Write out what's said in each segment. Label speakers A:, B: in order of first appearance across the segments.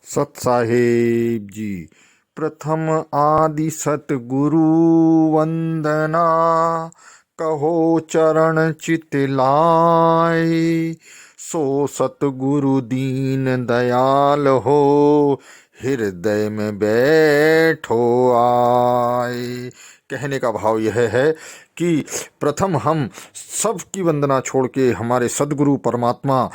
A: सत साहेब जी। प्रथम आदि सतगुरु वंदना, कहो चरण चित लाए। सो सतगुरु दीन दयाल हो, हृदय में बैठो आए। कहने का भाव यह है कि प्रथम हम सबकी वंदना छोड़ के हमारे सदगुरु परमात्मा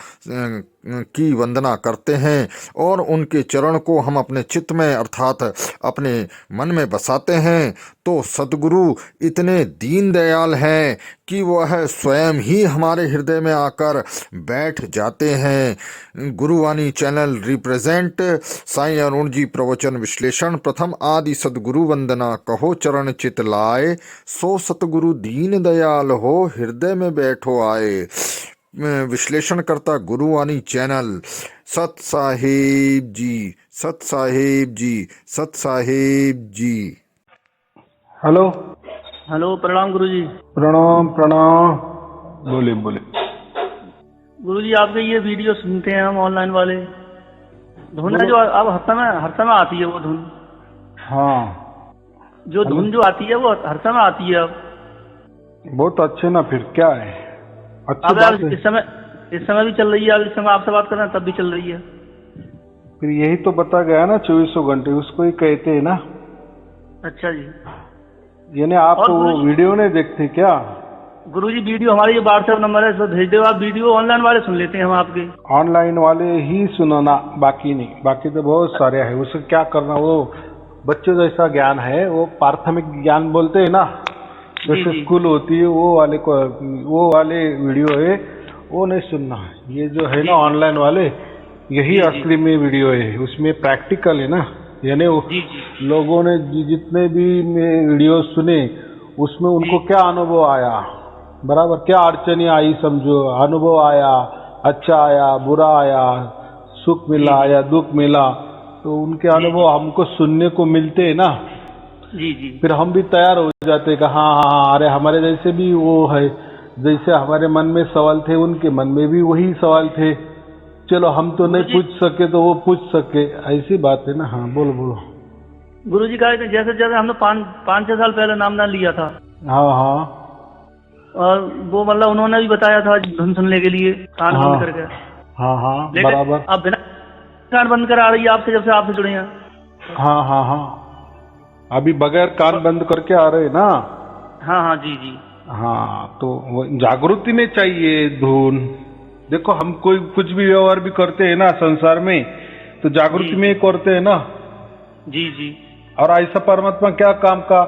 A: की वंदना करते हैं और उनके चरण को हम अपने चित्त में अर्थात अपने मन में बसाते हैं। तो सदगुरु इतने दीन दयाल हैं कि वह स्वयं ही हमारे हृदय में आकर बैठ जाते हैं। गुरुवाणी चैनल रिप्रेजेंट साईं अरुण जी प्रवचन विश्लेषण। प्रथम आदि सदगुरु वंदना, कहो चरण चित लाए। सो सतगुरु दीन दयाल हो, हृदय में बैठो आए। विश्लेषण करता गुरुवाणी चैनल। सत साहेब जी, सत साहेब जी, सत साहेब जी।
B: हेलो
C: हेलो, प्रणाम गुरुजी।
B: प्रणाम प्रणाम। बोले बोले।
C: गुरुजी, आपके ये वीडियो सुनते हैं हम ऑनलाइन वाले। धुन है जो अब हर समय आती है, वो धुन।
B: हाँ,
C: जो धुन जो आती है वो हर समय आती है अब।
B: बहुत अच्छे ना, फिर क्या है, अच्छी
C: अब
B: बात है।
C: इस समय भी चल रही है। अब इस समय आपसे बात कर रहे हैं तब भी चल रही है।
B: फिर यही तो बता गया ना, 2400 घंटे उसको ही कहते हैं ना।
C: अच्छा जी।
B: यानी आप
C: और
B: तो वो वीडियो नहीं देखते क्या?
C: गुरुजी, वीडियो हमारी ये व्हाट्सएप नंबर है, इस पर भेज दो आप। वीडियो ऑनलाइन वाले सुन लेते हैं हम आपके।
B: ऑनलाइन वाले ही सुनाना, बाकी नहीं। बाकी तो बहुत सारे है, उसको क्या करना। वो बच्चों जैसा ज्ञान है, वो प्राथमिक ज्ञान बोलते हैं ना, जैसे स्कूल होती है वो वाले को, वो वाले वीडियो है वो नहीं सुनना। ये जो है ना ऑनलाइन वाले, यही असली में वीडियो है। उसमें प्रैक्टिकल है ना, यानी लोगों ने जितने भी वीडियो सुने उसमें उनको क्या अनुभव आया, बराबर क्या अड़चने आई, समझो अनुभव आया, अच्छा आया, बुरा आया, सुख मिला या दुख मिला, तो उनके अनुभव हमको सुनने को मिलते हैं ना।
C: जी जी।
B: फिर हम भी तैयार हो जाते कि हाँ हाँ हाँ, अरे हमारे जैसे भी वो है, जैसे हमारे मन में सवाल थे उनके मन में भी वही सवाल थे। चलो हम तो नहीं पूछ सके तो वो पूछ सके, ऐसी बात है ना। हाँ बोलो बोलो।
C: गुरुजी कहा कि जैसे हमने 5-6 साल पहले नाम लिया था।
B: हाँ हाँ।
C: और वो मतलब उन्होंने भी बताया था धुन सुनने के लिए कान बंद करके।
B: हाँ हाँ बराबर।
C: अब बिना कान बंद कर आ रही है आपसे, जब से आपसे जुड़े हैं।
B: हाँ हाँ हाँ, अभी बगैर कान बंद करके आ रहे ना।
C: हाँ हाँ जी जी।
B: हाँ, तो वो जागृति में चाहिए धुन। देखो हम कोई कुछ भी व्यवहार भी करते हैं ना संसार में, तो जागृति में करते हैं ना।
C: जी जी।
B: और ऐसा परमात्मा क्या काम का,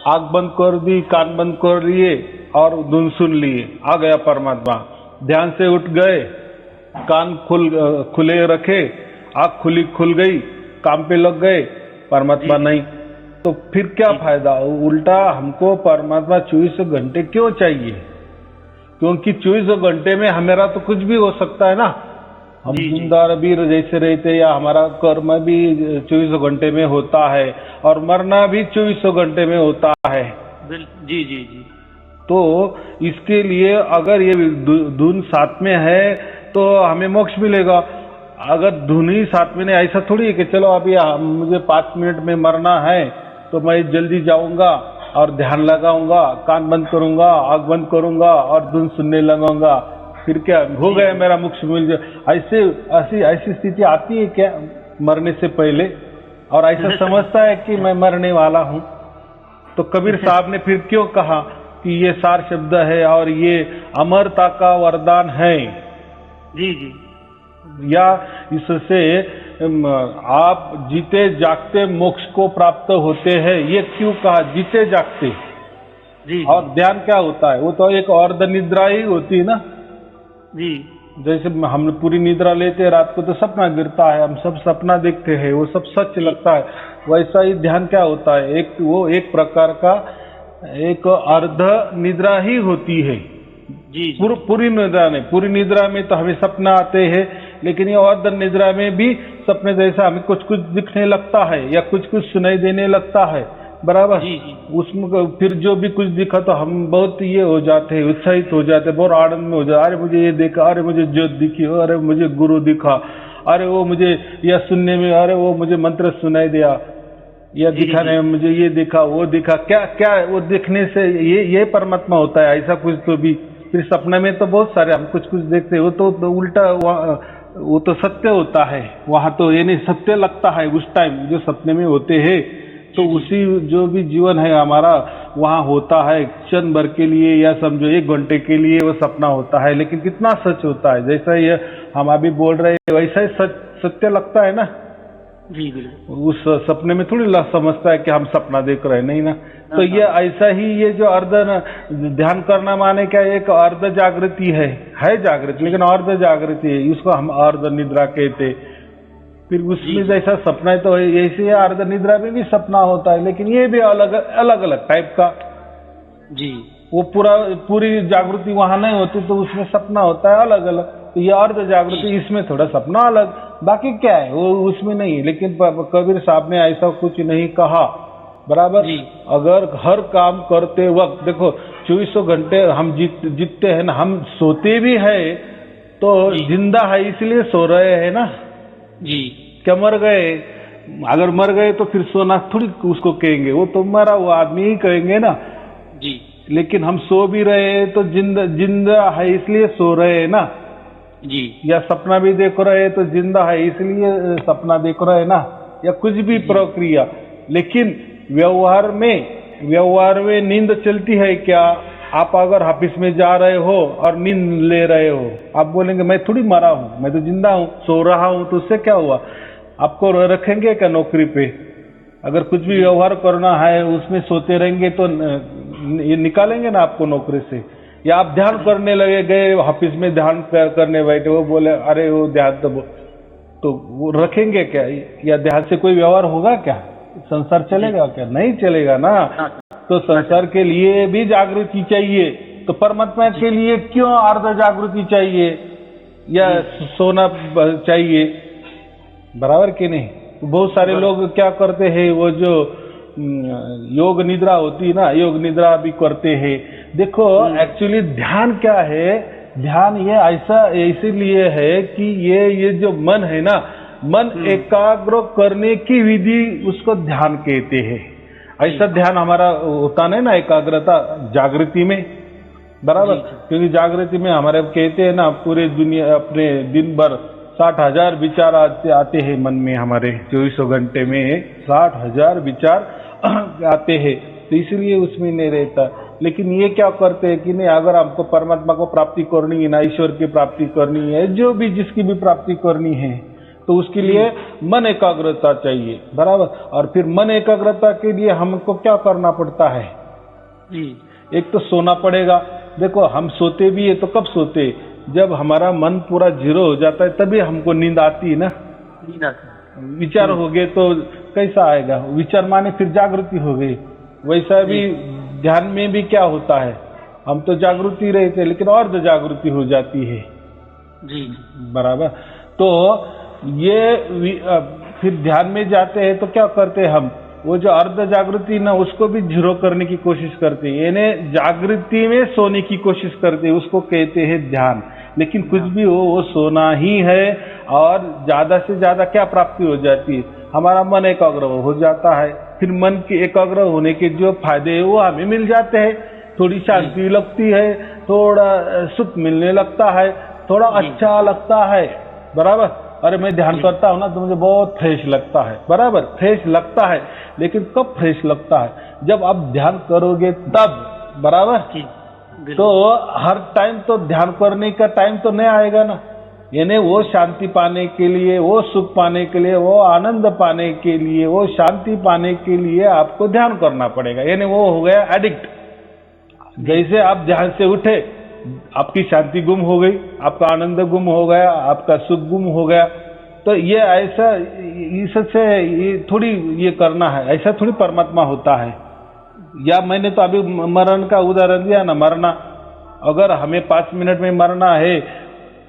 B: आंख बंद कर दी, कान बंद कर लिए और धुन सुन लिए, आ गया परमात्मा। ध्यान से उठ गए, कान खुले रखे, आंख खुल गई, काम पे लग गए, परमात्मा नहीं, तो फिर क्या फायदा। उल्टा हमको परमात्मा 24 घंटे क्यों चाहिए? क्योंकि 24 घंटे में हमारा तो कुछ भी हो सकता है ना। हम जिंदा भी जैसे रहते, या हमारा कर्म भी 24 घंटे में होता है और मरना भी 24 घंटे में होता है।
C: जी जी जी।
B: तो इसके लिए अगर ये धुन साथ में है तो हमें मोक्ष मिलेगा। अगर धुन ही साथ में नहीं, ऐसा थोड़ी है कि चलो अभी मुझे 5 मिनट में मरना है तो मैं जल्दी जाऊंगा और ध्यान लगाऊंगा, कान बंद करूंगा, आंख बंद करूंगा और धुन सुनने लगाऊंगा, फिर क्या हो गया, मेरा मोक्ष मिल जाए। ऐसी स्थिति आती है क्या मरने से पहले? और ऐसा समझता है कि मैं मरने वाला हूं। तो कबीर साहब ने फिर क्यों कहा कि ये सार शब्द है और ये अमरता का वरदान है।
C: जी जी।
B: या इससे आप जीते जागते मोक्ष को प्राप्त होते हैं, ये क्यों कहा जीते जागते?
C: जी।
B: और ध्यान क्या होता है? वो तो एक अर्ध निद्रा ही होती है ना। जी। जैसे हम पूरी निद्रा लेते हैं रात को तो सपना गिरता है, हम सब सपना देखते हैं, वो सब सच लगता है। वैसा ही ध्यान क्या होता है, वो एक प्रकार का एक अर्ध निद्रा ही होती है। जी। पूरी निद्रा में तो हमें सपना आते हैं, लेकिन ये अर्ध निद्रा में भी सपने जैसा हमें कुछ कुछ दिखने लगता है या कुछ कुछ सुनाई देने लगता है, बराबर। उसमें फिर जो भी कुछ दिखा तो हम बहुत ये हो जाते हैं, उत्साहित हो जाते हैं, बहुत आनंद में हो जाते, अरे मुझे ये देखा, अरे मुझे ज्योत दिखी, अरे मुझे गुरु दिखा, अरे वो मुझे या सुनने में, अरे वो मुझे मंत्र सुनाई दिया, या दिखाने में मुझे ये दिखा वो दिखा, क्या क्या वो दिखने से ये परमात्मा होता है ऐसा कुछ? तो भी फिर सपने में तो बहुत सारे हम कुछ कुछ देखते हैं, वो तो उल्टा वो तो सत्य होता है, वहां तो ये नहीं सत्य लगता है उस टाइम जो सपने में होते हैं। तो उसी जो भी जीवन है हमारा वहाँ होता है क्षण भर के लिए या समझो 1 घंटे के लिए वो सपना होता है, लेकिन कितना सच होता है, जैसा ये हम अभी बोल रहे हैं वैसा ही सत्य लगता है ना।
C: जी बिल्कुल।
B: उस सपने में थोड़ी समझता है कि हम सपना देख रहे हैं, नहीं ना। तो ये ऐसा ही ये जो ध्यान करना माने क्या, एक अर्ध जागृति है जागृति, लेकिन अर्ध जागृति है, इसको हम अर्ध निद्रा कहते। फिर उसमें जैसा सपना है तो ऐसे अर्ध निद्रा में भी सपना होता है, लेकिन ये भी अलग अलग टाइप का।
C: जी।
B: वो पूरी जागृति वहां नहीं होती तो उसमें सपना होता है अलग अलग। तो ये अर्ध जागृति, इसमें थोड़ा सपना अलग, बाकी क्या है वो उसमें नहीं। लेकिन कबीर साहब ने ऐसा कुछ नहीं कहा, बराबर। अगर हर काम करते वक्त देखो 24 घंटे हम जीतते हैं ना, हम सोते भी है तो जिंदा है इसलिए सो रहे हैं ना
C: जी।
B: क्या मर गए? अगर मर गए तो फिर सोना थोड़ी उसको कहेंगे, वो तो मरा हुआ आदमी ही कहेंगे ना
C: जी।
B: लेकिन हम सो भी रहे हैं तो जिंदा है इसलिए सो रहे हैं ना
C: जी।
B: या सपना भी देख रहे हैं तो जिंदा है इसलिए सपना देख रहे हैं ना, या कुछ भी प्रक्रिया। लेकिन व्यवहार में नींद चलती है क्या? आप अगर ऑफिस में जा रहे हो और नींद ले रहे हो, आप बोलेंगे मैं थोड़ी मरा हूं, मैं तो जिंदा हूं, सो रहा हूं, तो उससे क्या हुआ? आपको रखेंगे क्या नौकरी पे? अगर कुछ भी व्यवहार करना है उसमें सोते रहेंगे तो ये निकालेंगे ना आपको नौकरी से। या आप ध्यान करने लगे, गए ऑफिस में ध्यान करने बैठे, वो बोले अरे वो ध्यान तो वो रखेंगे क्या? या ध्यान से कोई व्यवहार होगा क्या? संसार चलेगा क्या? नहीं चलेगा ना। तो संसार के लिए भी जागृति चाहिए, तो परमात्मा के लिए क्यों अर्ध जागृति चाहिए या सोना चाहिए? बराबर कि नहीं? तो बहुत सारे लोग क्या करते हैं, वो जो योग निद्रा होती है ना, योग निद्रा भी करते हैं। देखो एक्चुअली ध्यान क्या है? ध्यान ये ऐसा इसीलिए है कि ये जो मन है ना, मन एकाग्र करने की विधि उसको ध्यान कहते हैं। ऐसा ध्यान हमारा होता नहीं ना एकाग्रता जागृति में, बराबर। क्योंकि जागृति में हमारे कहते हैं ना पूरे दुनिया अपने दिन भर 60,000 विचार आते हैं मन में, हमारे 24 घंटे में 60,000 विचार आते हैं, तो इसलिए उसमें नहीं रहता। लेकिन ये क्या करते हैं कि नहीं, अगर हमको परमात्मा को प्राप्ति करनी है ना, ईश्वर की प्राप्ति करनी है, जो भी जिसकी भी प्राप्ति करनी है, तो उसके लिए मन एकाग्रता चाहिए, बराबर। और फिर मन एकाग्रता के लिए हमको क्या करना पड़ता है? एक तो सोना पड़ेगा। देखो हम सोते भी है तो कब सोते? जब हमारा मन पूरा जीरो हो जाता है तभी हमको नींद आती है ना।
C: नींद आती।
B: विचार हो गए तो कैसा आएगा? विचार माने फिर जागृति हो गई। वैसा भी ध्यान में भी क्या होता है, हम तो जागृति रहते लेकिन अर्ध जागृति हो जाती है
C: जी,
B: बराबर। तो ये फिर ध्यान में जाते हैं तो क्या करते हैं हम, वो जो अर्ध जागृति ना उसको भी जीरो करने की कोशिश करते हैं, यानी जागृति में सोने की कोशिश करते हैं, उसको कहते हैं ध्यान। लेकिन कुछ भी हो वो सोना ही है। और ज्यादा से ज्यादा क्या प्राप्ति हो जाती है? हमारा मन एकाग्र हो जाता है। फिर मन के एकाग्र होने के जो फायदे है वो हमें मिल जाते हैं। थोड़ी शांति लगती है, थोड़ा सुख मिलने लगता है, थोड़ा अच्छा लगता है, बराबर। अरे मैं ध्यान करता हूँ ना तो मुझे बहुत फ्रेश लगता है, बराबर, फ्रेश लगता है। लेकिन कब फ्रेश लगता है? जब आप ध्यान करोगे तब, बराबर। तो हर टाइम तो ध्यान करने का टाइम तो नहीं आएगा ना, यानी वो शांति पाने के लिए, वो सुख पाने के लिए, वो आनंद पाने के लिए, वो शांति पाने के लिए आपको ध्यान करना पड़ेगा। यानी वो हो गया एडिक्ट। जैसे आप ध्यान से उठे, आपकी शांति गुम हो गई, आपका आनंद गुम हो गया, आपका सुख गुम हो गया। तो ये ऐसा इससे ये थोड़ी ये करना है, ऐसा थोड़ी परमात्मा होता है। या मैंने तो अभी मरण का उदाहरण दिया ना, मरना। अगर हमें 5 मिनट में मरना है,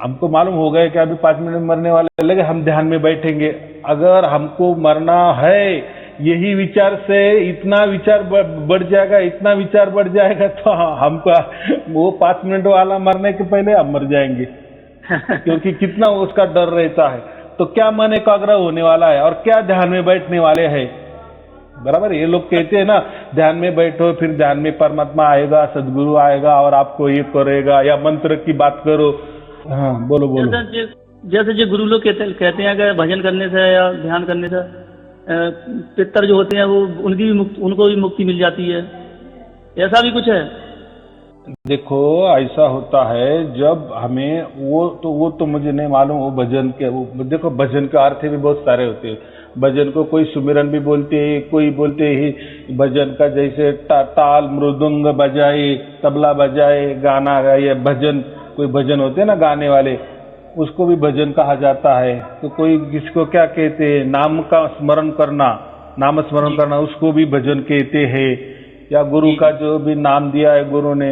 B: हमको मालूम हो गया कि अभी 5 मिनट में मरने वाले लगे, हम ध्यान में बैठेंगे। अगर हमको मरना है, यही विचार से इतना विचार बढ़ जाएगा, इतना विचार बढ़ जाएगा, तो हमको वो 5 मिनट वाला मरने के पहले हम मर जाएंगे क्योंकि कितना उसका डर रहता है। तो क्या मन एकाग्र होने वाला है और क्या ध्यान में बैठने वाले हैं। बराबर, ये लोग कहते हैं ना ध्यान में बैठो, फिर ध्यान में परमात्मा आएगा, सदगुरु आएगा और आपको ये करेगा, या मंत्र की बात करो। हाँ बोलो बोलो।
C: जैसे जो गुरु लोग कहते हैं कि भजन करने से या ध्यान करने से पितर जो होते हैं वो उनको भी मुक्ति मिल जाती है, ऐसा भी कुछ है?
B: देखो ऐसा होता है जब हमें वो तो मुझे नहीं मालूम, वो भजन के देखो भजन के अर्थ भी बहुत सारे होते हैं। भजन को कोई सुमिरन भी बोलते हैं, कोई बोलते हैं भजन का जैसे ताल मृदंग बजाए, तबला बजाए, गाना गाए, भजन कोई भजन होते हैं ना गाने वाले, उसको भी भजन कहा जाता है। तो कोई किसको क्या कहते हैं, नाम का स्मरण करना, नाम स्मरण करना, उसको भी भजन कहते हैं। या गुरु का जो भी नाम दिया है गुरु ने,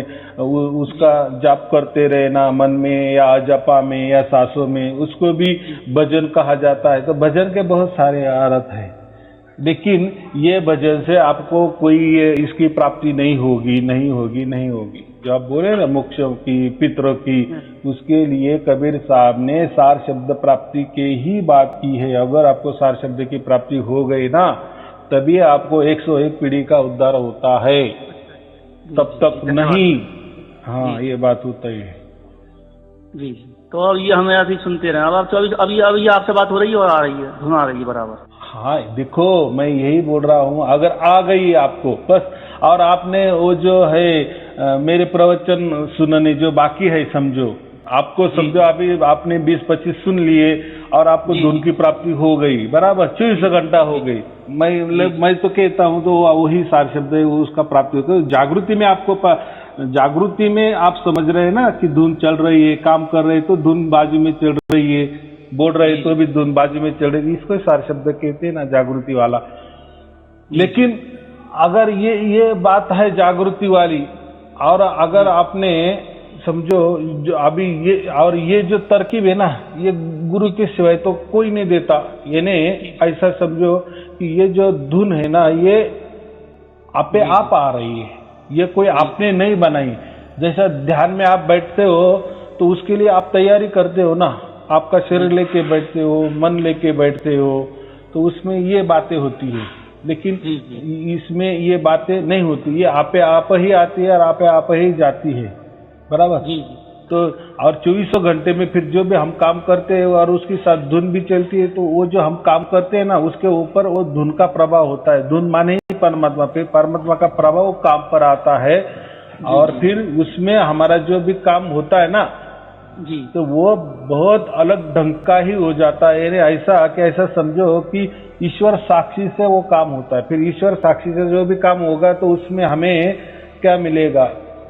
B: उसका जाप करते रहना मन में या जपा में या सांसों में, उसको भी भजन कहा जाता है। तो भजन के बहुत सारे अर्थ हैं, लेकिन ये भजन से आपको कोई इसकी प्राप्ति नहीं होगी, नहीं होगी, नहीं होगी। जो आप बोले ना मोक्ष की, पितरों की, उसके लिए कबीर साहब ने सार शब्द प्राप्ति के ही बात की है। अगर आपको सार शब्द की प्राप्ति हो गई ना, तभी आपको 101 पीढ़ी का उद्धार होता है, तब तक नहीं। हाँ ये बात होता ही है
C: जी। तो अब ये हमें ऐसे सुनते रहे। अब अभी आपसे बात हो रही है और आ रही है, धुन आ रही है बराबर।
B: हाँ देखो मैं यही बोल रहा हूँ, अगर आ गई आपको बस, और आपने वो जो है मेरे प्रवचन सुनने जो बाकी है, समझो आपको, समझो अभी आपने 20-25 सुन लिए और आपको धुन की प्राप्ति हो गई, बराबर 24 घंटा हो गई। मैं तो कहता हूँ तो वही सार शब्द है, उसका प्राप्ति होता है। जागृति में आपको जागृति में आप समझ रहे हैं ना कि धुन चल रही है, काम कर रहे हैं तो धुन बाजू में चल रही है, बोल रहे तो भी धुन बाजू में चल रही है, इसको सार शब्द कहते हैं ना, जागृति वाला। लेकिन अगर ये बात है जागृति वाली, और अगर आपने समझो जो अभी ये जो तरकीब है ना, ये गुरु के सिवाय तो कोई नहीं देता। यानी ऐसा समझो कि ये जो धुन है ना, ये आपे आप आ रही है, ये कोई आपने नहीं बनाई। जैसा ध्यान में आप बैठते हो तो उसके लिए आप तैयारी करते हो ना, आपका शरीर लेके बैठते हो, मन लेके बैठते हो, तो उसमें ये बातें होती है। लेकिन इसमें ये बातें नहीं होती, ये आपे आप ही आती है और आपे आप ही जाती है, बराबर। तो और 24 घंटे में फिर जो भी हम काम करते हैं और उसके साथ धुन भी चलती है, तो वो जो हम काम करते हैं ना, उसके ऊपर वो धुन का प्रभाव होता है। धुन माने ही परमात्मा पे, परमात्मा का प्रभाव काम पर आता है, और फिर उसमें हमारा जो भी काम होता है ना जी, तो वो बहुत अलग ढंग का ही हो जाता है। यानी ऐसा समझो कि ईश्वर साक्षी से वो काम होता है। फिर ईश्वर साक्षी से जो भी काम होगा तो उसमें हमें क्या मिलेगा,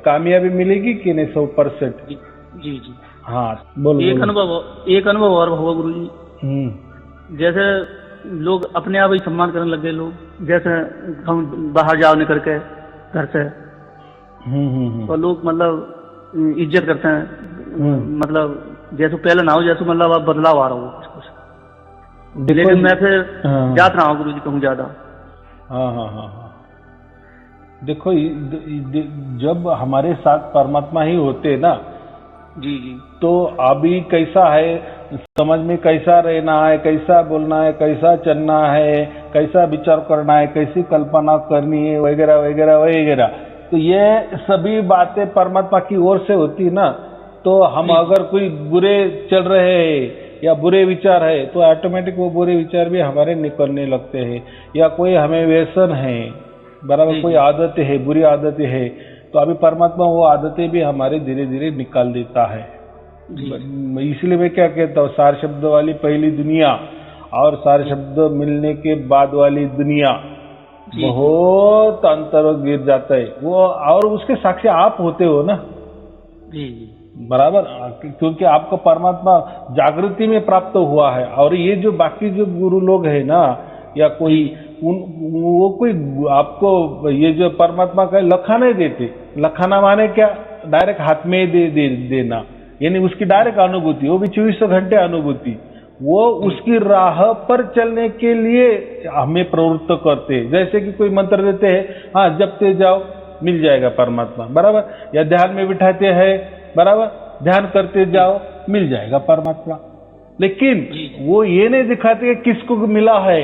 B: कामयाबी मिलेगी कि नहीं 100%। जी जी हाँ बोलो। एक अनुभव और हुआ गुरु जी, जैसे लोग अपने आप ही सम्मान करने लगे, लोग जैसे हम बाहर जाओ निकल के घर से, तो लोग मतलब इज्जत करते हैं, मतलब जैसे पहले ना हो, जैसे मतलब अब बदलाव आ रहा हो कुछ। लेकिन मैं फिर जात रहा हूँ गुरु जी कहूँ ज्यादा। हाँ देखो जब हमारे साथ परमात्मा ही होते ना
C: जी,
B: तो अभी कैसा है, समझ में कैसा रहना है, कैसा बोलना है, कैसा चलना है, कैसा विचार करना है, कैसी कल्पना करनी है, वगैरह वगैरह वगैरह। तो ये सभी बातें परमात्मा की ओर से होती ना। तो हम अगर कोई बुरे चल रहे हैं या बुरे विचार है, तो ऑटोमेटिक वो बुरे विचार भी हमारे निकलने लगते हैं। या कोई हमें व्यसन है, बराबर, कोई आदतें है, बुरी आदतें है, तो अभी परमात्मा वो आदतें भी हमारे धीरे धीरे निकाल देता है। इसलिए मैं क्या कहता हूँ, सार शब्द वाली पहली दुनिया और सार शब्द मिलने के बाद वाली दुनिया बहुत अंतर गिर जाता है वो, और उसके साक्षी आप होते हो ना
C: जी,
B: बराबर, क्योंकि आपको परमात्मा जागृति में प्राप्त हुआ है। और ये जो बाकी जो गुरु लोग है ना, या कोई वो कोई आपको ये जो परमात्मा का लखा नहीं देते। लखाना माने क्या, डायरेक्ट हाथ में देना, यानी उसकी डायरेक्ट अनुभूति, वो भी 24 घंटे अनुभूति, वो उसकी राह पर चलने के लिए हमें प्रवृत्त करते हैं। जैसे कि कोई मंत्र देते हैं, हाँ जपते जाओ मिल जाएगा परमात्मा, बराबर, या ध्यान में बिठाते हैं, बराबर, ध्यान करते जाओ मिल जाएगा परमात्मा। लेकिन
C: जी।
B: वो ये नहीं दिखाते कि किसको मिला है।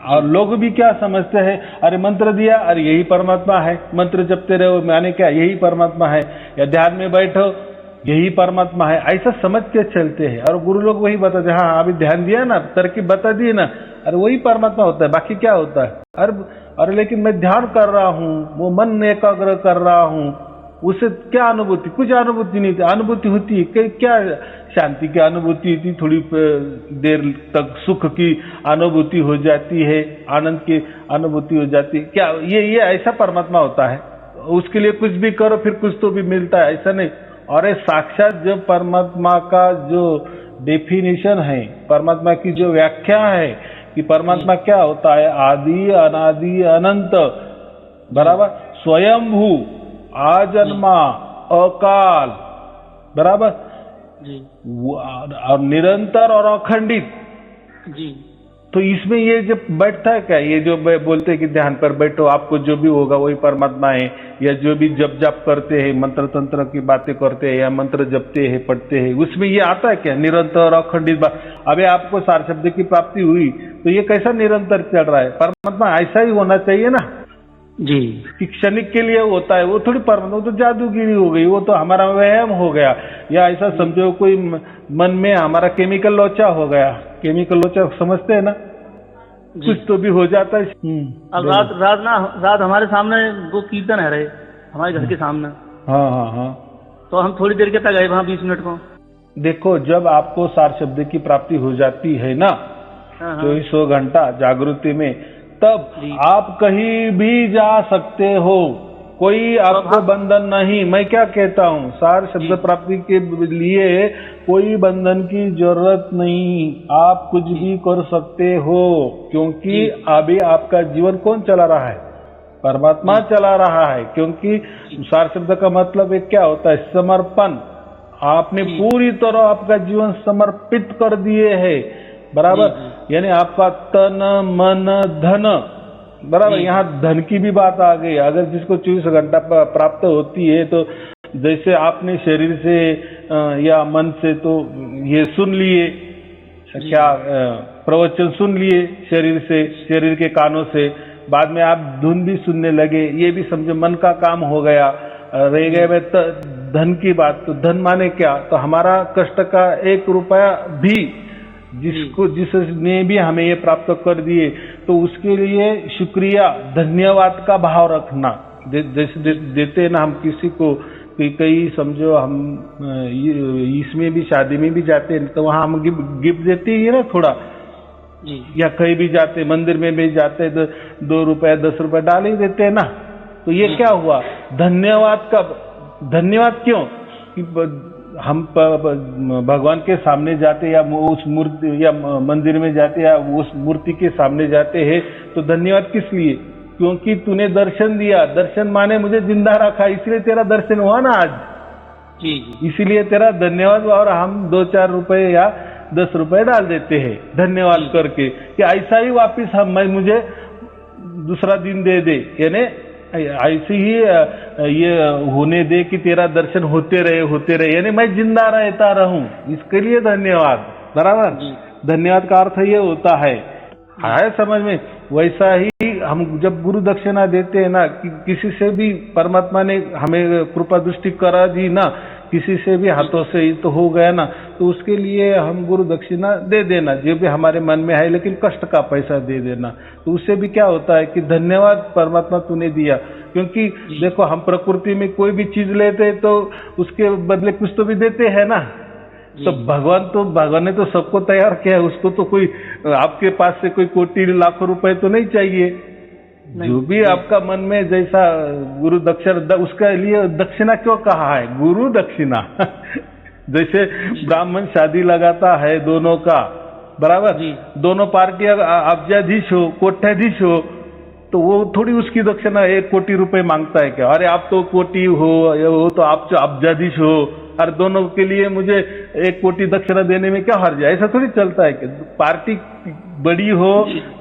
B: और लोग भी क्या समझते हैं, अरे मंत्र दिया, अरे यही परमात्मा है, मंत्र जपते रहो माने क्या यही परमात्मा है, या ध्यान में बैठो यही परमात्मा है, ऐसा समझ के चलते हैं। और गुरु लोग वही बताते हैं, हाँ अभी ध्यान दिया ना, तरकीब बता दी ना, अरे वही परमात्मा होता है, बाकी क्या होता है। अरे लेकिन मैं ध्यान कर रहा हूँ, वो मन एकाग्र कर रहा हूँ, उससे क्या अनुभूति, कुछ अनुभूति नहीं थी। अनुभूति होती है क्या, शांति की अनुभूति थी, थोड़ी देर तक सुख की अनुभूति हो जाती है, आनंद की अनुभूति हो जाती है, क्या ये ऐसा परमात्मा होता है। उसके लिए कुछ भी करो फिर कुछ तो भी मिलता है, ऐसा नहीं। और ये साक्षात जो परमात्मा का जो डेफिनेशन है, परमात्मा की जो व्याख्या है कि परमात्मा क्या होता है, आदि अनादि अनंत, बराबर, स्वयंभू, आजन्मा, अकाल, बराबर
C: जी
B: और निरंतर और अखंडित।
C: जी।
B: तो इसमें ये जब बैठता है क्या, ये जो बोलते हैं कि ध्यान पर बैठो आपको जो भी होगा वही परमात्मा है, या जो भी जप जाप करते हैं, मंत्र तंत्र की बातें करते हैं या मंत्र जपते हैं पढ़ते हैं, उसमें ये आता है क्या निरंतर अखंडित बात। अबे आपको सार शब्द की प्राप्ति हुई तो ये कैसा निरंतर चल रहा है, परमात्मा ऐसा ही होना चाहिए ना
C: जी।
B: कि क्षणिक के लिए होता है, वो थोड़ी परमात्मा, वो तो जादूगिरी हो गई, वो तो हमारा वहम हो गया, या ऐसा समझो कोई मन में हमारा केमिकल लोचा हो गया। केमिकल लोचा समझते हैं ना, कुछ तो भी हो जाता है।
C: अब रात हमारे सामने वो कीर्तन है रहे, हमारे घर के सामने।
B: हाँ हाँ हाँ।
C: तो हम थोड़ी देर के तक गए वहाँ, 20 मिनट को।
B: देखो जब आपको सार शब्द की प्राप्ति हो जाती है ना, 24 घंटा जागृति में, तब आप कहीं भी जा सकते हो, कोई आपको बंधन नहीं। मैं क्या कहता हूँ, सार शब्द प्राप्ति के लिए कोई बंधन की जरूरत नहीं, आप कुछ भी कर सकते हो, क्योंकि अभी आपका जीवन कौन चला रहा है, परमात्मा चला रहा है। क्योंकि सार शब्द का मतलब एक क्या होता है, समर्पण। आपने पूरी तरह आपका जीवन समर्पित कर दिए है, बराबर, यानी आपका तन मन धन, बराबर। यहाँ धन की भी बात आ गई। अगर जिसको 24 घंटा प्राप्त होती है, तो जैसे आपने शरीर से या मन से तो ये सुन लिए, क्या प्रवचन सुन लिए शरीर से, शरीर के कानों से, बाद में आप धुन भी सुनने लगे, ये भी समझो मन का काम हो गया। रह गए धन की बात, तो धन माने क्या, तो हमारा कष्ट का 1 रुपया भी जिसने भी हमें ये प्राप्त कर दिए, तो उसके लिए शुक्रिया, धन्यवाद का भाव रखना। जैसे देते ना हम किसी को, कई समझो हम इसमें भी शादी में भी जाते हैं, तो वहां हम गिफ्ट देते ही है ना थोड़ा, या कहीं भी जाते, मंदिर में भी जाते, तो 2 रुपए 10 रुपए डाल ही देते हैं ना। तो ये क्या हुआ, धन्यवाद का। धन्यवाद क्यों, कि हम भगवान के सामने जाते या उस मूर्ति या मंदिर में जाते या उस मूर्ति के सामने जाते हैं, तो धन्यवाद किस लिए, क्योंकि तूने दर्शन दिया। दर्शन माने मुझे जिंदा रखा, इसलिए तेरा दर्शन हुआ ना आज, इसीलिए तेरा धन्यवाद। और हम 2-4 रुपए या 10 रुपए डाल देते हैं धन्यवाद करके, कि ऐसा ही वापिस मुझे दूसरा दिन दे दे, यानी ऐसे ही ये होने दे कि तेरा दर्शन होते रहे, यानी मैं जिंदा रहता रहूं, इसके लिए धन्यवाद, बराबर। धन्यवाद का अर्थ ये होता है समझ में। वैसा ही हम जब गुरु दक्षिणा देते हैं ना, कि किसी से भी परमात्मा ने हमें कृपा दृष्टि करा दी ना, किसी से भी हाथों से तो हो गया ना, तो उसके लिए हम गुरु दक्षिणा दे देना, जो भी हमारे मन में है, लेकिन कष्ट का पैसा दे देना। तो उससे भी क्या होता है कि धन्यवाद परमात्मा तूने दिया। क्योंकि देखो हम प्रकृति में कोई भी चीज लेते तो उसके बदले कुछ तो भी देते हैं ना। तो भगवान ने तो सबको तैयार किया है, उसको तो कोई आपके पास से कोई कोटि लाखों रुपए तो नहीं चाहिए। जो भी आपका मन में जैसा गुरु दक्षिणा, उसका लिए दक्षिणा क्यों कहा है, गुरु दक्षिणा। जैसे ब्राह्मण शादी लगाता है दोनों का, बराबर, दोनों पार्टी अब्जाधीश हो, कोट्याधीश हो, तो वो थोड़ी उसकी दक्षिणा 1 कोटि रुपए मांगता है क्या, अरे आप तो कोटि हो तो आप तो अब्जाधीश हो, और दोनों के लिए मुझे 1 कोटि दक्षिणा देने में क्या हर्ज है, ऐसा थोड़ी चलता है कि पार्टी बड़ी हो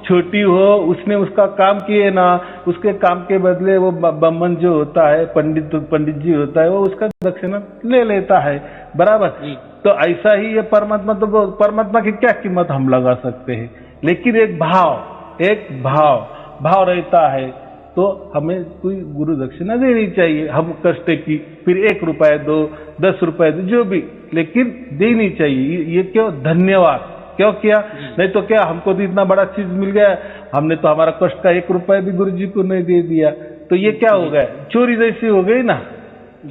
B: छोटी हो, उसने उसका काम किए ना, उसके काम के बदले वो ब्राह्मण जो होता है, पंडित जी होता है, वो उसका दक्षिणा ले लेता है, बराबर। तो ऐसा ही ये परमात्मा, तो परमात्मा की क्या कीमत हम लगा सकते हैं। लेकिन एक भाव रहता है तो हमें कोई गुरु दक्षिणा देनी चाहिए, हम कष्ट की, फिर 1 रुपया दो, 10 रुपए दो, जो भी, लेकिन देनी चाहिए। ये क्यों? धन्यवाद क्यों किया? नहीं तो क्या, हमको तो इतना बड़ा चीज मिल गया, हमने तो हमारा कष्ट का 1 रुपया भी गुरु जी को नहीं दे दिया, तो ये क्या हो गया? चोरी जैसी हो गई ना।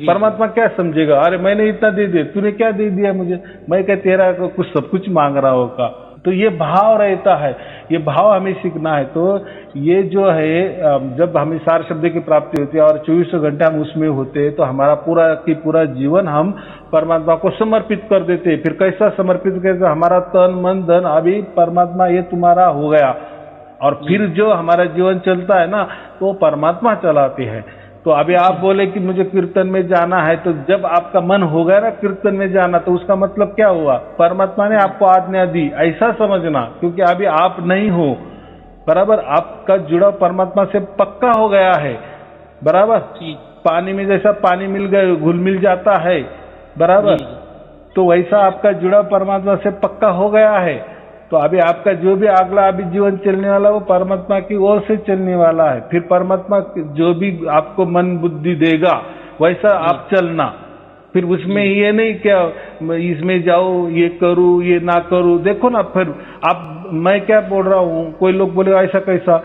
B: परमात्मा क्या समझेगा? अरे मैंने इतना दे दिया, तूने क्या दे दिया मुझे? मैं क्या तेरा कुछ सब कुछ मांग रहा होगा? तो ये भाव रहता है, ये भाव हमें सीखना है। तो ये जो है, जब हमें सार शब्द की प्राप्ति होती है और 24 घंटे हम उसमें होते हैं, तो हमारा पूरा की पूरा जीवन हम परमात्मा को समर्पित कर देते हैं। फिर कैसा समर्पित करते? हमारा तन मन धन अभी परमात्मा ये तुम्हारा हो गया, और फिर जो हमारा जीवन चलता है ना, तो परमात्मा चलाते हैं। तो अभी आप बोले कि मुझे कीर्तन में जाना है, तो जब आपका मन हो गया ना कीर्तन में जाना, तो उसका मतलब क्या हुआ? परमात्मा ने आपको आज्ञा दी, ऐसा समझना। क्योंकि अभी आप नहीं हो, बराबर, आपका जुड़ाव परमात्मा से पक्का हो गया है, बराबर। पानी में जैसा पानी मिल गए घुल मिल जाता है, बराबर, तो वैसा आपका जुड़ाव परमात्मा से पक्का हो गया है। तो अभी आपका जो भी अगला अभी जीवन चलने वाला, वो परमात्मा की ओर से चलने वाला है। फिर परमात्मा जो भी आपको मन बुद्धि देगा वैसा आप चलना। फिर उसमें ये नहीं क्या इसमें जाओ, ये करूं, ये ना करूं। देखो ना, फिर आप, मैं क्या बोल रहा हूं, कोई लोग बोले ऐसा कैसा,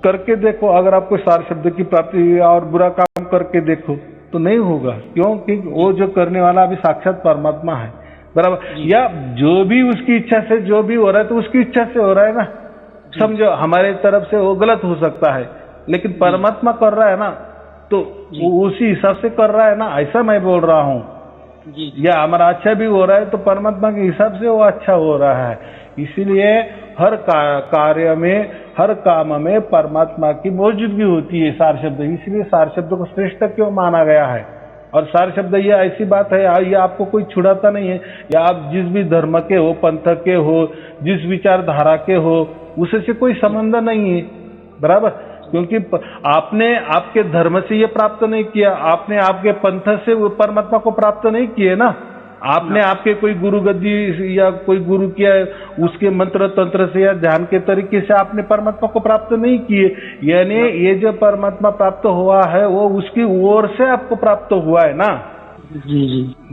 B: करके देखो। अगर आपको सार शब्द की प्राप्ति हुई और बुरा काम करके देखो तो नहीं होगा, क्योंकि वो जो करने वाला अभी साक्षात परमात्मा है, बराबर। या जो भी उसकी इच्छा से जो भी हो रहा है, तो उसकी इच्छा से हो रहा है ना। समझो, हमारे तरफ से वो गलत हो सकता है, लेकिन परमात्मा कर रहा है ना, तो वो उसी हिसाब से कर रहा है ना, ऐसा मैं बोल रहा हूँ। या हमारा अच्छा भी हो रहा है तो परमात्मा के हिसाब से वो अच्छा हो रहा है। इसीलिए हर कार्य में, हर काम में परमात्मा की मौजूदगी होती है सार शब्द। इसलिए सार शब्द को श्रेष्ठ क्यों माना गया है। और सार शब्द ये ऐसी बात है, ये आपको कोई छुड़ाता नहीं है। या आप जिस भी धर्म के हो, पंथ के हो, जिस विचारधारा के हो, उससे कोई संबंध नहीं है, बराबर। क्योंकि आपने आपके धर्म से ये प्राप्त नहीं किया, आपने आपके पंथ से वो परमात्मा को प्राप्त नहीं किए ना। आपने आपके कोई गुरु गद्दी या कोई गुरु किया, उसके मंत्र तंत्र से या ध्यान के तरीके से आपने परमात्मा को प्राप्त नहीं किए। यानी ये जो परमात्मा प्राप्त हुआ है वो उसकी ओर से आपको प्राप्त हुआ है ना।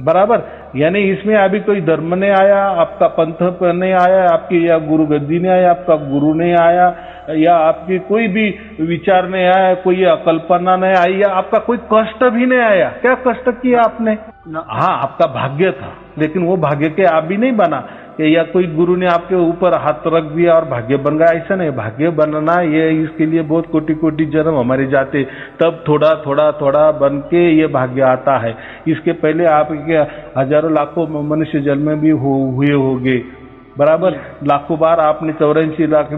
B: बराबर। यानी इसमें अभी कोई धर्म नहीं आया, आपका पंथ नहीं आया, आपकी या गुरु गद्दी नहीं आया, आपका गुरु नहीं आया, या आपकी कोई भी विचार नहीं आया, कोई कल्पना नहीं आई, या आपका कोई कष्ट भी नहीं आया। क्या कष्ट किया आपने? हाँ, आपका भाग्य था, लेकिन वो भाग्य के आप भी नहीं बना, या कोई गुरु ने आपके ऊपर हाथ रख दिया और भाग्य बन गया, ऐसा नहीं। भाग्य बनना ये, इसके लिए बहुत कोटि कोटि जन्म हमारे जाते, तब थोड़ा थोड़ा थोड़ा बन के ये भाग्य आता है। इसके पहले आपके हजारों लाखों मनुष्य जन्म भी हुए होंगे, बराबर। लाखों बार आपने 84 लाख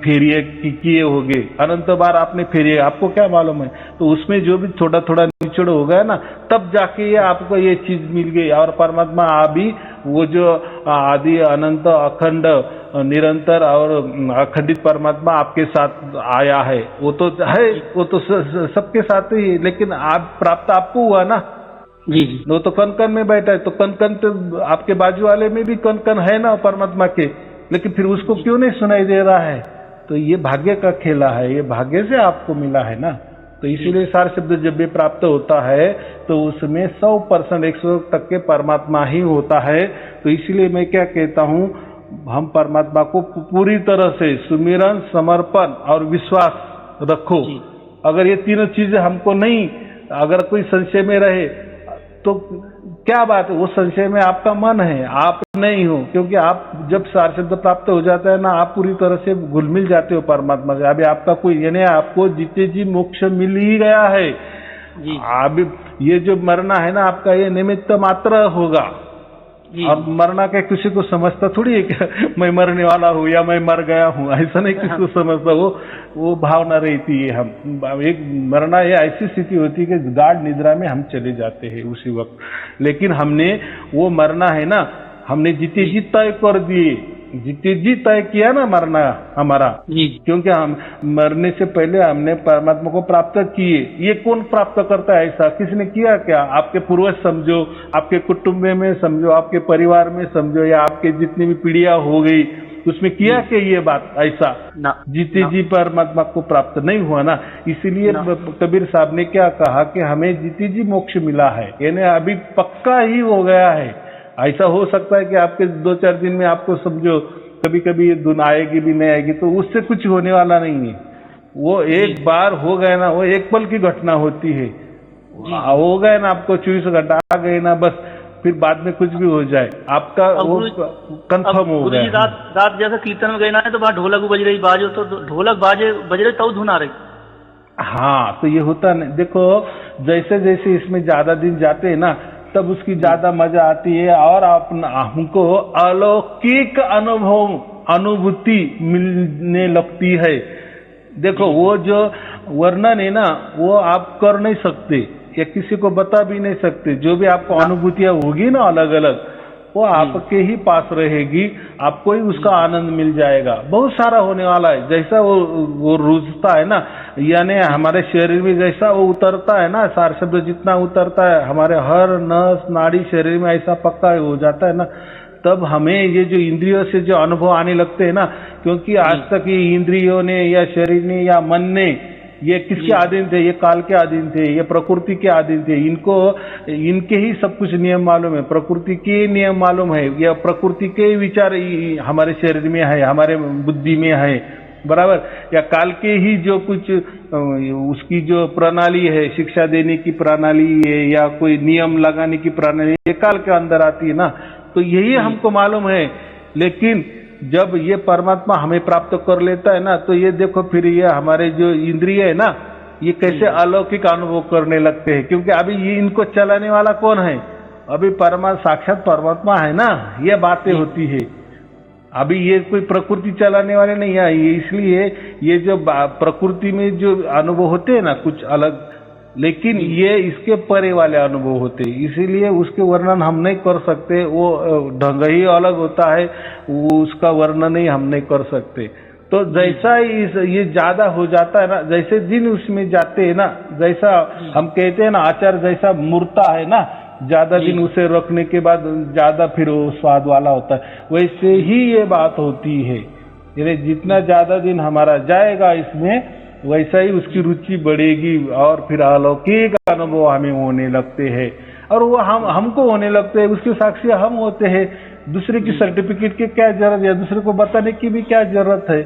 B: फेरिए किए होंगे, अनंत बार आपने फेरिए, आपको क्या मालूम है। तो उसमें जो भी थोड़ा थोड़ा निचड़ हो गया ना, तब जाके ये आपको ये चीज मिल गई। और परमात्मा अभी वो जो आदि अनंत अखंड निरंतर और अखंडित परमात्मा आपके साथ आया है, वो तो है, वो तो सबके साथ ही है, लेकिन आप प्राप्त आपको हुआ ना। वो तो कन कन में बैठा है, तो कन कन तो आपके बाजू वाले में भी कन कन है ना परमात्मा के, लेकिन फिर उसको क्यों नहीं सुनाई दे रहा है? तो ये भाग्य का खेला है, ये भाग्य से आपको मिला है ना। तो इसीलिए सार शब्द जब भी प्राप्त होता है तो उसमें 100% 100% परमात्मा ही होता है। तो इसीलिए मैं क्या कहता हूँ, हम परमात्मा को पूरी तरह से सुमिरन, समर्पण और विश्वास रखो। अगर ये तीनों चीजें हमको नहीं, अगर कोई संशय में रहे तो क्या बात है, वो संशय में आपका मन है, आप नहीं हो। क्योंकि आप जब सार शब्द प्राप्त हो जाता है ना, आप पूरी तरह से घुल मिल जाते हो परमात्मा से। अभी आपका कोई, यानी आपको जीते जी मोक्ष मिल ही गया है। अभी ये जो मरना है ना, आपका ये निमित्त मात्र होगा। अब मरना क्या किसी को समझता थोड़ी है क्या मैं मरने वाला हूँ या मैं मर गया हूँ, ऐसा नहीं किसी को समझता। वो भावना रहती है। हम एक मरना ये ऐसी स्थिति होती है कि गाढ़ निद्रा में हम चले जाते हैं उसी वक्त। लेकिन हमने वो मरना है ना, हमने जीते जी तय कर दिए जीते जी तय किया ना मरना हमारा,
C: जी
B: क्योंकि हम मरने से पहले हमने परमात्मा को प्राप्त किए। ये कौन प्राप्त करता है? ऐसा किसने किया क्या? आपके पूर्वज समझो, आपके कुटुंब में समझो, आपके परिवार में समझो, या आपके जितनी भी पीढ़ियां हो गई उसमें किया कि ये बात ऐसा
C: ना
B: जीते
C: ना।
B: जी परमात्मा को प्राप्त नहीं हुआ ना। इसीलिए
C: ना।
B: कबीर साहब ने क्या कहा कि हमें जीते जी मोक्ष मिला है, यानी अभी पक्का ही हो गया है। ऐसा हो सकता है कि आपके 2-4 दिन में आपको समझो कभी कभी ये धुन आएगी भी नहीं आएगी, तो उससे कुछ होने वाला नहीं है। वो एक बार हो गए ना, वो एक पल की घटना होती है। हो गए ना, आपको 24 घंटा आ गए ना, बस फिर बाद में कुछ भी हो जाए आपका
C: अब
B: वो कंफर्म हो
C: गुरु जी
B: गया।
C: रात जैसे कीर्तन में गए ना, तो वहाँ ढोलक बज रही, बाजो तो ढोलक बज रही तब धुन आ रही।
B: हाँ, तो ये होता नहीं। देखो जैसे जैसे इसमें ज्यादा दिन जाते हैं ना, तब उसकी ज्यादा मजा आती है और हमको अलौकिक अनुभूति मिलने लगती है। देखो वो जो वर्णन है ना, वो आप कर नहीं सकते या किसी को बता भी नहीं सकते। जो भी आपको अनुभूतियां होगी ना अलग अलग, वो आपके ही पास रहेगी, आपको ही उसका आनंद मिल जाएगा। बहुत सारा होने वाला है। जैसा वो रुझता है ना, यानी हमारे शरीर में जैसा वो उतरता है ना, सार शब्द जितना उतरता है हमारे हर नस नाड़ी शरीर में ऐसा पक्का हो जाता है ना, तब हमें ये जो इंद्रियों से जो अनुभव आने लगते हैं ना, क्योंकि आज तक ये इंद्रियों ने या शरीर ने या मन ने ये किसके अधीन थे? ये काल के अधीन थे, ये प्रकृति के अधीन थे। इनको इनके ही सब कुछ नियम मालूम है, प्रकृति के नियम मालूम है, या प्रकृति के विचार हमारे शरीर में है, हमारे बुद्धि में है, बराबर। या काल के ही जो कुछ उसकी जो प्रणाली है, शिक्षा देने की प्रणाली है या कोई नियम लगाने की प्रणाली, ये काल के अंदर आती है ना, तो यही हमको मालूम है। लेकिन जब ये परमात्मा हमें प्राप्त कर लेता है ना, तो ये देखो फिर ये हमारे जो इंद्रिय है ना, ये कैसे अलौकिक अनुभव करने लगते हैं। क्योंकि अभी ये इनको चलाने वाला कौन है? अभी साक्षात परमात्मा है ना। ये बातें होती है, अभी ये कोई प्रकृति चलाने वाले नहीं है। इसलिए ये जो प्रकृति में जो अनुभव होते हैं ना कुछ अलग, लेकिन ये इसके परे वाले अनुभव होते हैं, इसीलिए उसके वर्णन हम नहीं कर सकते। वो ढंग ही अलग होता है, वो उसका वर्णन ही हम नहीं कर सकते। तो जैसा ये ज्यादा हो जाता है ना, जैसे दिन उसमें जाते हैं ना, जैसा हम कहते हैं ना आचार जैसा मूर्ता है ना, ज्यादा दिन उसे रखने के बाद ज्यादा फिर वो स्वाद वाला होता है, वैसे ही ये बात होती है। यानी जितना ज्यादा दिन हमारा जाएगा इसमें, वैसा ही उसकी रुचि बढ़ेगी और फिर अलौकिक अनुभव हमें होने लगते हैं। और वो हमको होने लगते हैं, उसके साक्षी हम होते हैं। दूसरे की सर्टिफिकेट की क्या जरूरत है? दूसरे को बताने की भी क्या जरूरत है?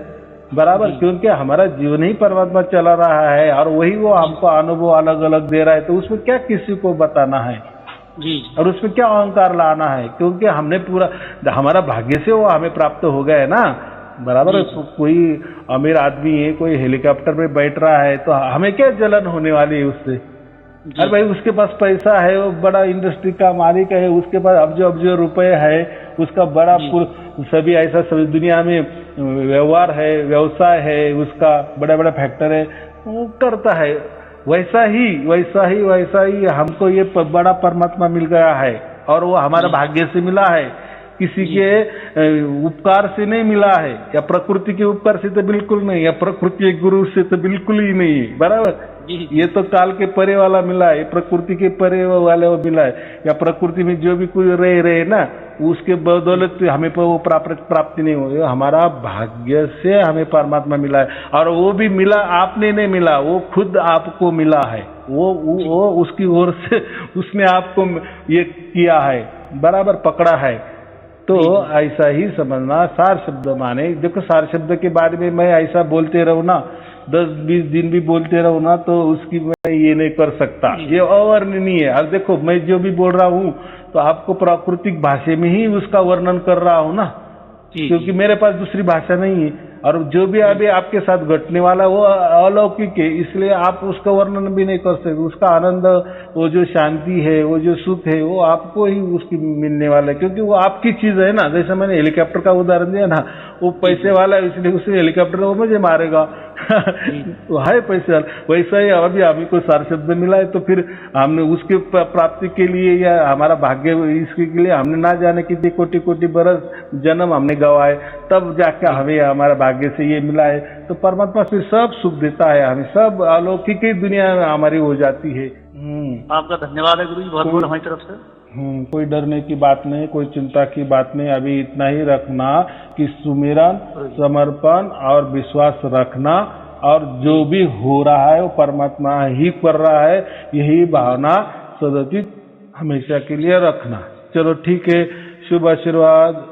B: बराबर, क्योंकि हमारा जीवन ही परमात्मा चला रहा है और वही वो हमको अनुभव अलग अलग दे रहा है, तो उसमें क्या किसी को बताना है
C: जी,
B: और उसमें क्या अहंकार लाना है? क्योंकि हमने पूरा, हमारा भाग्य से वो हमें प्राप्त हो गया है ना, बराबर। कोई अमीर आदमी है, कोई हेलीकॉप्टर में बैठ रहा है, तो हमें क्या जलन होने वाली है उससे? अरे भाई उसके पास पैसा है, वो बड़ा इंडस्ट्री का मालिक है, उसके पास अब्जो रुपए है, उसका बड़ा सभी ऐसा सभी दुनिया में व्यवहार है, व्यवसाय है, उसका बड़ा बड़ा फैक्टर है, वो करता है। वैसा ही हमको ये बड़ा परमात्मा मिल गया है और वो हमारा भाग्य से मिला है, किसी के उपकार से नहीं मिला है, या प्रकृति के उपकार से तो बिल्कुल नहीं, या प्रकृति के गुरु से तो बिल्कुल ही नहीं है, बराबर। ये तो काल के परे वाला मिला है, प्रकृति के परे वाले वो मिला है, या प्रकृति में जो भी कोई रहे ना, उसके बदौलत हमें वो प्राप्ति नहीं हुई। हमारा भाग्य से हमें परमात्मा मिला है, और वो भी मिला आपने नहीं मिला, वो खुद आपको मिला है। वो उसकी ओर से उसने आपको ये किया है, बराबर पकड़ा है। तो ऐसा ही समझना। सार शब्द माने, देखो सार शब्द के बारे में मैं ऐसा बोलते रहूं ना, 10-20 दिन भी बोलते रहूं ना, तो उसकी मैं ये नहीं कर सकता, ये अवर्णनीय है। अब देखो मैं जो भी बोल रहा हूँ तो आपको प्राकृतिक भाषा में ही उसका वर्णन कर रहा हूँ ना, क्योंकि मेरे पास दूसरी भाषा नहीं है। और जो भी अभी आपके साथ घटने वाला वो अलौकिक है, इसलिए आप उसका वर्णन भी नहीं कर सकते। उसका आनंद, वो जो शांति है, वो जो सुख है, वो आपको ही उसकी मिलने वाला है, क्योंकि वो आपकी चीज है ना। जैसे मैंने हेलीकॉप्टर का उदाहरण दिया ना, वो पैसे वाला है इसलिए उसे हेलीकॉप्टर वो मुझे मारेगा तो है पैसे। वैसा ही अभी हमें कोई सार शब्द मिला है तो फिर हमने उसके प्राप्ति के लिए या हमारा भाग्य इसके लिए हमने ना जाने कितने कोटि कोटि बरस जन्म हमने गवाए, तब जाके हमें हमारा भाग्य से ये मिला है। तो परमात्मा फिर सब सुख देता है हमें, सब अलौकिक ही दुनिया हमारी हो जाती है।
C: आपका धन्यवाद है गुरु जी, बहुत बहुत हमारी तरफ से।
B: कोई डरने की बात नहीं, कोई चिंता की बात नहीं। अभी इतना ही रखना कि सुमिरन, समर्पण और विश्वास रखना, और जो भी हो रहा है वो परमात्मा ही कर रहा है, यही भावना सदैव हमेशा के लिए रखना। चलो ठीक है, शुभ आशीर्वाद।